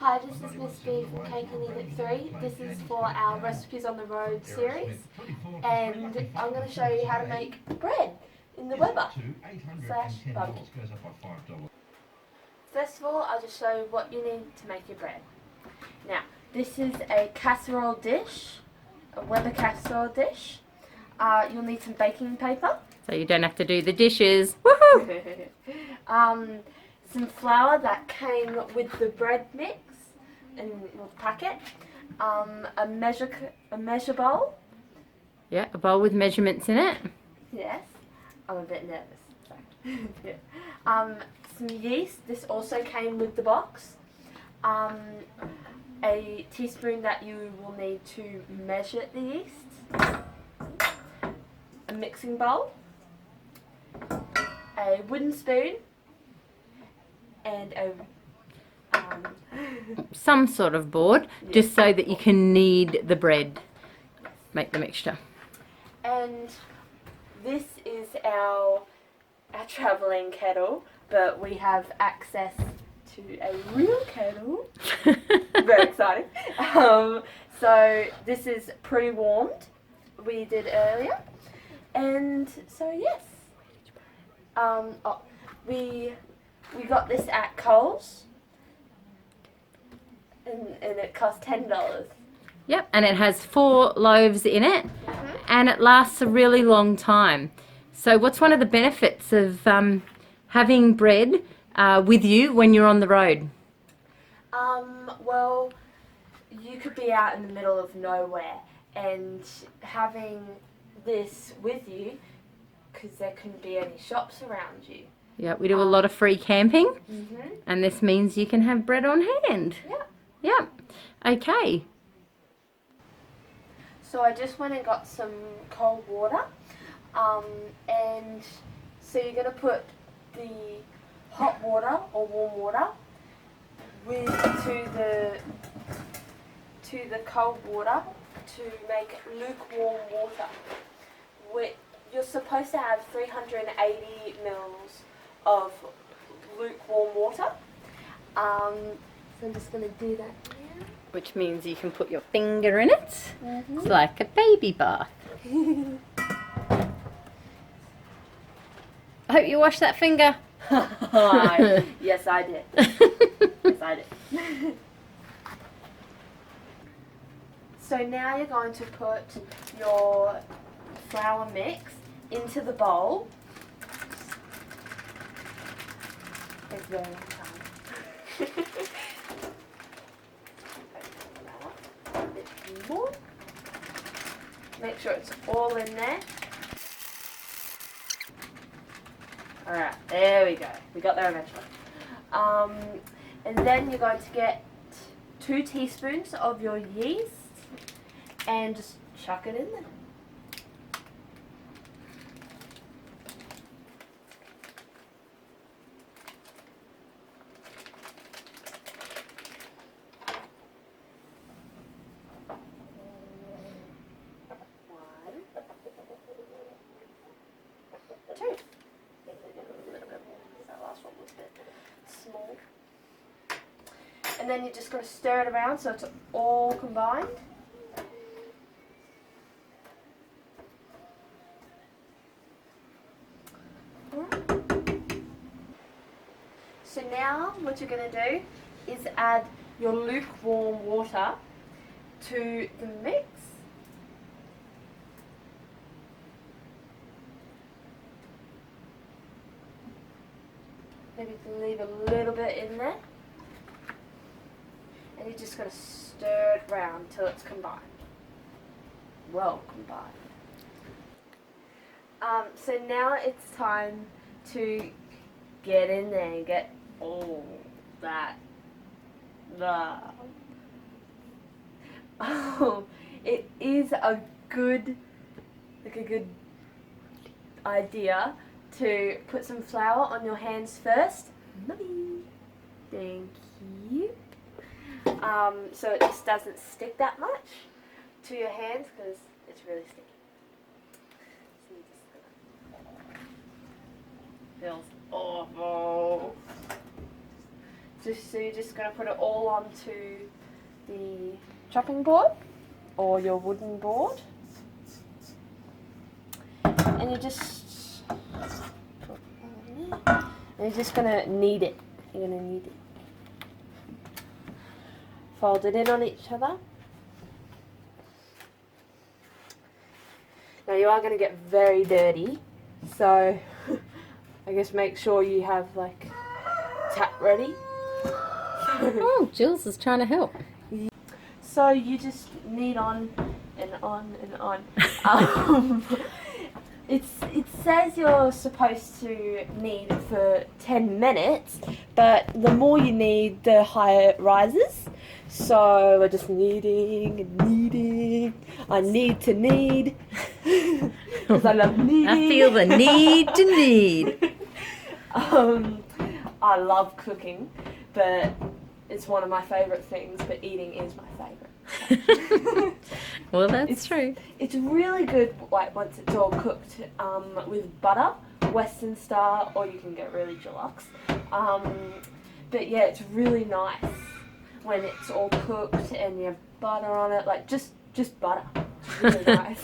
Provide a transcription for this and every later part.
Hi, this is Miss B from Cake and Eat It 3. This is for our Recipes on the Road series, and I'm going to show you how to make bread in the Weber / barbecue. First of all, I'll just show you what you need to make your bread. Now, this is a casserole dish, a Weber casserole dish. You'll need some baking paper. So you don't have to do the dishes. Woohoo! Some flour that came with the bread mix in the packet. A measure bowl. Yeah, a bowl with measurements in it. Yes, I'm a bit nervous. Yeah. Some yeast. This also came with the box. A teaspoon that you will need to measure the yeast. A mixing bowl. A wooden spoon. And a some sort of board, yes, just so that you can knead the bread, make the mixture. And this is our travelling kettle, but we have access to a real kettle. Very exciting. So this is pre-warmed, we did earlier, and so yes, we got this at Coles, and it cost $10. Yep, and it has 4 loaves in it, and it lasts a really long time. So what's one of the benefits of having bread with you when you're on the road? Well, you could be out in the middle of nowhere, and having this with you, because there couldn't be any shops around you. Yeah, we do a lot of free camping, and this means you can have bread on hand. Yeah. Yeah. Okay. So I just went and got some cold water, and so you're going to put the hot water or warm water to the cold water to make lukewarm water. You're supposed to have 380 mils of lukewarm water. So I'm just going to do that now. Which means you can put your finger in it. It's like a baby bath. I hope you wash that finger. Yes, I did. Yes, I did. So now you're going to put your flour mix into the bowl. It's a very long time. A bit more. Make sure it's all in there. Alright, there we go. We got there eventually. And then you're going to get 2 teaspoons of your yeast and just chuck it in there. Small. And then you're just going to stir it around so it's all combined. So now what you're going to do is add your lukewarm water to the mix. Maybe leave a little bit in there. And you're just going to stir it around until it's combined. Well combined. So now it's time to get in there and get all that. Oh, it is a good idea to put some flour on your hands first. Thank you. So it just doesn't stick that much to your hands because it's really sticky. So feels awful. So you're just going to put it all onto the chopping board or your wooden board. And you're just going to knead it. You're going to knead it. Fold it in on each other. Now you are going to get very dirty, so I guess make sure you have like tap ready. Oh, Jules is trying to help. So you just knead on and on and on. It says you're supposed to knead for 10 minutes, but the more you knead, the higher it rises. So we're just kneading and kneading. I need to knead because I love kneading. I feel the need to knead. I love cooking, but it's one of my favourite things, but eating is my favourite. Well, that's true. It's really good, like, once it's all cooked with butter, Western style, or you can get really deluxe. But yeah, it's really nice when it's all cooked and you have butter on it, like just butter. It's really nice.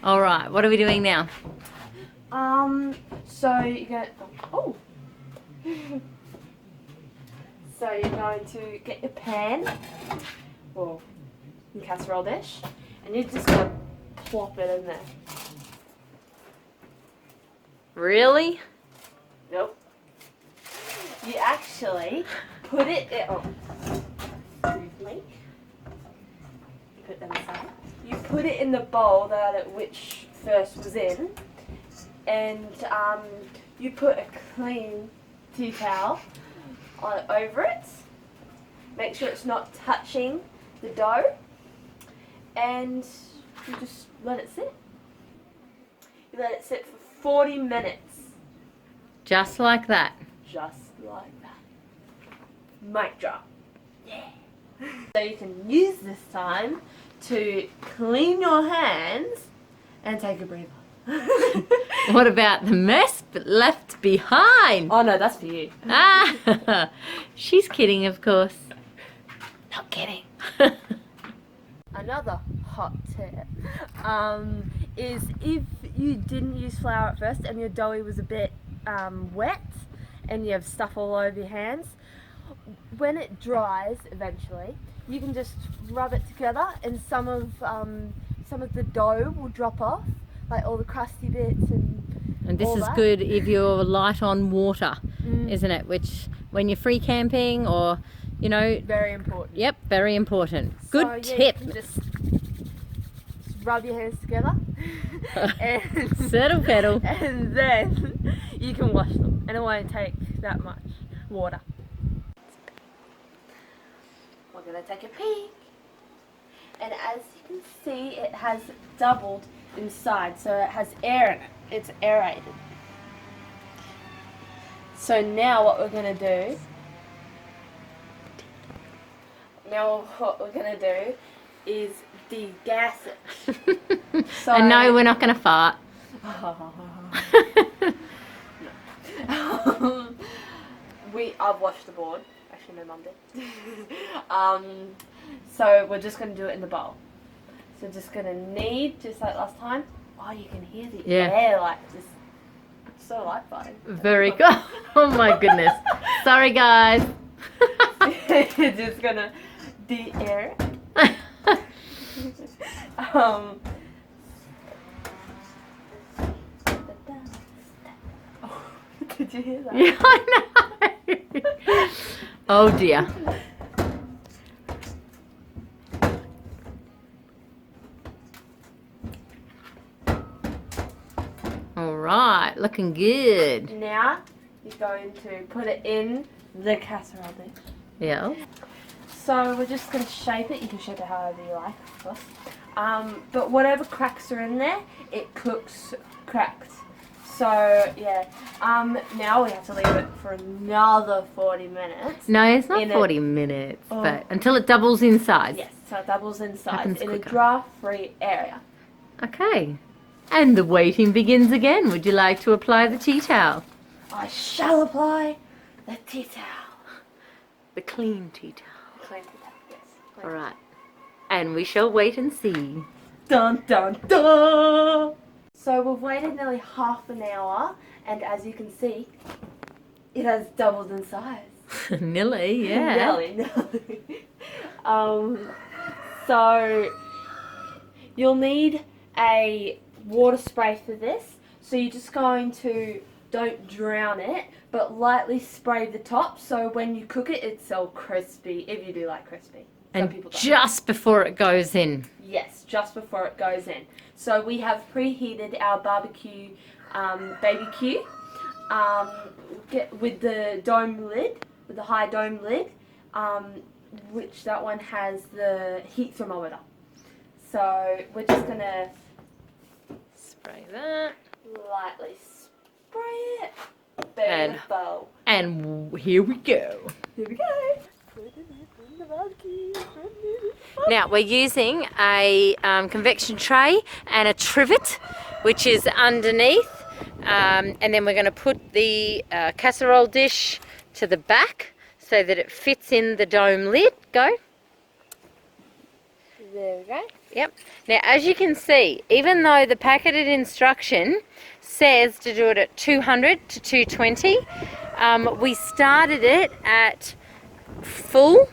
All right, what are we doing now? So you're going, oh. So you're going to get your pan, or your casserole dish, and you're just going to plop it in there. Really? Nope. You actually put it in, put them aside. You put it in the bowl that which first was in, and you put a clean tea towel over it. Make sure it's not touching the dough, and you just let it sit. You let it sit for 40 minutes. Just like that. Just like that. Mic drop. Yeah. So you can use this time to clean your hands and take a breather. What about the mess left behind? Oh no, that's for you. Ah, she's kidding, of course. Not kidding. Another hot tip is if you didn't use flour at first and your dough was a bit wet and you have stuff all over your hands, when it dries eventually, you can just rub it together and some of the dough will drop off, like all the crusty bits And this all is that. good if you're light on water, isn't it? Which, when you're free camping or, you know... Very important. Yep, very important. Good So, yeah, tip. You can just rub your hands together and Settle pedal. and then you can wash them, and it won't take that much water. We're gonna take a peek, and as you can see, it has doubled inside, so it has air in it. It's aerated. So now what we're gonna do? Is degas it. So And no, we're not going to fart. I've washed the board. Actually, no, Mum did. So we're just going to do it in the bowl. So just going to knead, just like last time. Oh, you can hear the air like this. It's so light fine. Very good. Oh my goodness. Sorry, guys. Just going to de-air it. Did you hear that? Yeah, I know. Oh dear. All right, looking good. Now you're going to put it in the casserole dish. Yeah. So we're just going to shape it. You can shape it however you like, of course. But whatever cracks are in there, it cooks cracked. So yeah. Now we have to leave it for another 40 minutes. No, it's not In 40 minutes, Oh. but until it doubles in size. Yes, so it doubles in size Happens in quicker. a draft-free area. Okay. And the waiting begins again. Would you like to apply the tea towel? I shall apply the tea towel. The clean tea towel. Clean tea towel, yes. Clean. All right. And we shall wait and see. Dun dun dun! So we've waited nearly half an hour, and as you can see, it has doubled in size. Nearly, yeah. Nearly. So you'll need a water spray for this. So you're just going to, don't drown it, but lightly spray the top so when you cook it, it's all crispy, if you do like crispy. Some And people don't. just before it goes in. Yes, just before it goes in. So we have preheated our barbecue baby Q with the dome lid, with the high dome lid, which that one has the heat thermometer. So we're just gonna Spray that. lightly spray it. Burn the bowl. And here we go. Here we go. Put it in the barbecue. Now we're using a convection tray and a trivet, which is underneath, and then we're going to put the casserole dish to the back so that it fits in the dome lid. Go. There we go. Yep. Now as you can see, even though the packeted instruction says to do it at 200 to 220, we started it at full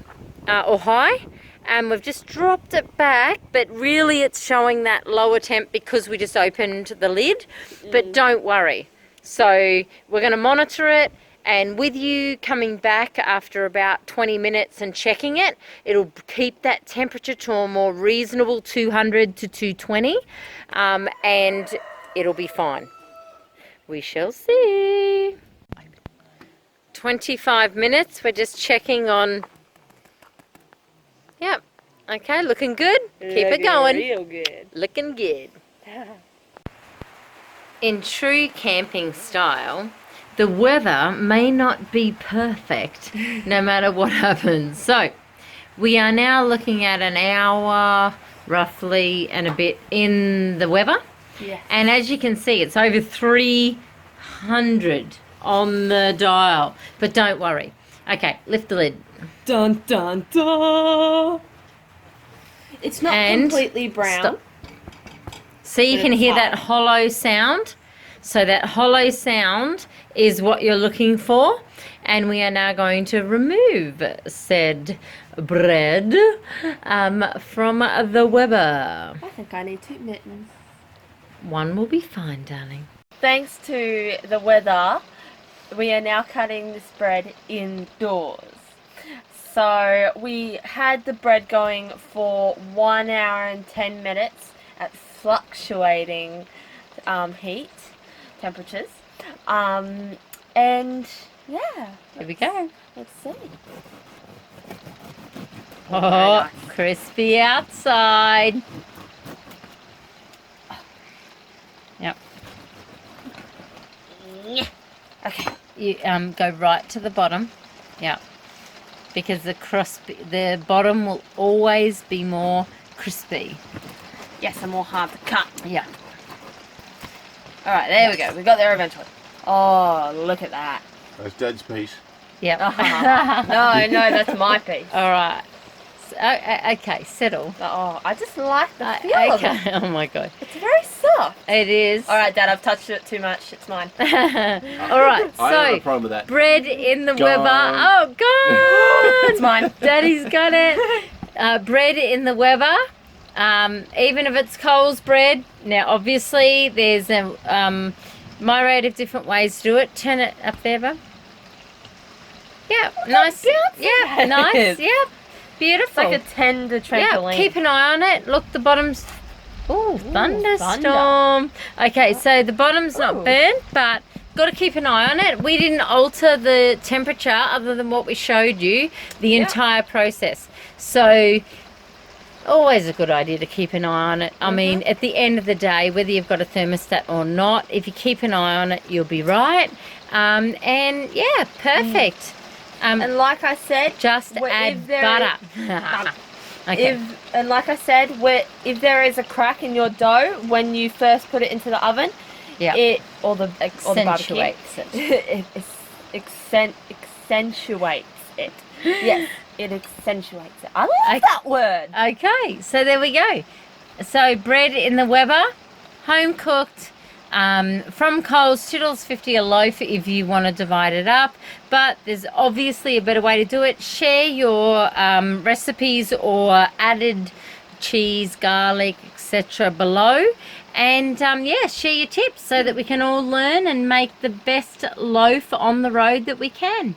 or high, and we've just dropped it back, but really it's showing that lower temp because we just opened the lid. But don't worry, so we're going to monitor it, and with you coming back after about 20 minutes and checking it, it'll keep that temperature to a more reasonable 200 to 220, and it'll be fine. We shall see. 25 minutes, we're just checking on. Yep. Okay, looking good. Keep it going. Real good. Looking good. In true camping style, the weather may not be perfect no matter what happens. So, we are now looking at an hour roughly and a bit in the WEBER. Yes. And as you can see, it's over 300 on the dial. But don't worry. Okay, lift the lid. Dun dun dun. It's not And completely brown. stop. See, you But can it's hear hot. that hollow sound. So that hollow sound is what you're looking for. And we are now going to remove said bread from the WEBER. I think I need 2 mittens. One will be fine, darling. Thanks to the weather, we are now cutting this bread indoors. So we had the bread going for 1 hour and 10 minutes at fluctuating heat temperatures. And yeah, Here we go. let's see. Oh, nice. crispy outside. Yep. Okay. You go right to the bottom. Yep. Because the bottom will always be more crispy. Yes, and more hard to cut. Yeah. Alright, there we go. We got there eventually. Oh, look at that. That's Dad's piece. Yep. No, that's my piece. All right. So, okay, settle. Oh, I just like the feel of it. Okay. Oh my god. It's very soft. It is. Alright, Dad, I've touched it too much. It's mine. All right. I have a So problem with that. bread in the Gone. WEBER. Oh god. It's mine. Daddy's got it. Bread in the WEBER. Even if it's Coles bread. Now, obviously, there's a myriad of different ways to do it. Turn it up there, bub. Yeah, nice. Yeah, nice. Yep, beautiful. It's like a tender trampoline. Yeah, keep an eye on it. Look, the bottom's. Ooh, thunderstorm. Okay, so the bottom's not burnt, but got to keep an eye on it. We didn't alter the temperature other than what we showed you the entire process. So always a good idea to keep an eye on it. I mean, at the end of the day, whether you've got a thermostat or not, if you keep an eye on it, you'll be right. And yeah, perfect. And like I said, Just add butter. Okay. And like I said, if there is a crack in your dough when you first put it into the oven, Yeah. or the barbecue, Accentuates it. it accentuates it. Yes, it accentuates it. I love Okay. that word. Okay, so there we go. So bread in the Weber, home cooked, from Coles, $2.50 a loaf if you want to divide it up. But there's obviously a better way to do it. Share your recipes or added cheese, garlic, etc. below. And yeah, share your tips so that we can all learn and make the best loaf on the road that we can.